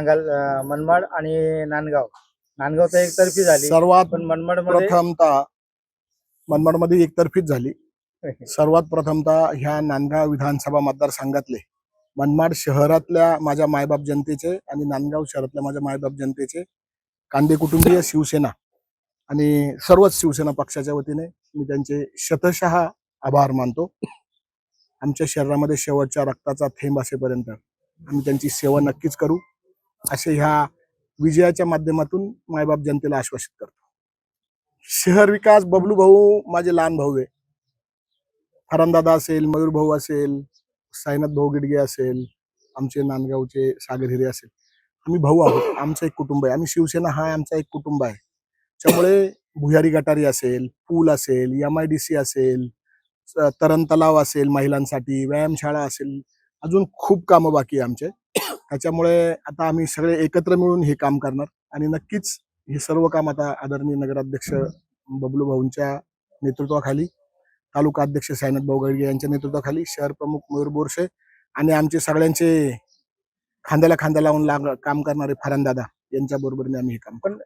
सांगाल मनमाड आणि नांदगाव? नांदगाव तर एकतर्फी झाली, सर्वात पण मनमाडमध्ये प्रथमतः मनमाडमध्ये एकतर्फीच झाली. सर्वात प्रथमतः ह्या नांदगाव विधानसभा मतदारसंघातले मनमाड शहरातल्या माझ्या मायबाप जनतेचे आणि नांदगाव शहरातल्या माझ्या मायबाप जनतेचे कांदे कुटुंबीय, शिवसेना आणि सर्वच शिवसेना पक्षाच्या वतीने मी त्यांचे शतशः आभार मानतो. आमच्या शरीरामध्ये शेवटच्या रक्ताचा थेंब असेपर्यंत आम्ही त्यांची सेवा नक्कीच करू, असे ह्या विजयाच्या माध्यमातून मायबाप जनतेला आश्वासित करतो. शहर विकास बबलू भाऊ माझे लहान भाऊ आहे. फरांदादा असेल, मयूर भाऊ असेल, साईनाथ भाऊ गिडगे असेल, आमचे नांदगावचे सागर हिरे असेल, आम्ही भाऊ आहोत. आमचं एक कुटुंब आहे. आम्ही शिवसेना हा आमचा एक कुटुंब आहे. त्यामुळे भुयारी गटारी असेल, पूल असेल, MIDC असेल, तरण तलाव असेल, महिलांसाठी व्यायामशाळा असेल, अजून खूप कामं बाकी आहे आमचे. त्याच्यामुळे आता आम्ही सगळे एकत्र मिळून हे काम करणार आणि नक्कीच हे सर्व काम आता आदरणीय नगराध्यक्ष बबलू भाऊंच्या नेतृत्वाखाली, तालुका अध्यक्ष साईनाथ भाऊ गिडगे यांच्या नेतृत्वाखाली, शहर प्रमुख मयूर बोरसे आणि आमचे सगळ्यांचे खांद्याला खांदा लावून काम करणारे फरांदादा यांच्या बरोबरीने आम्ही हे काम. पण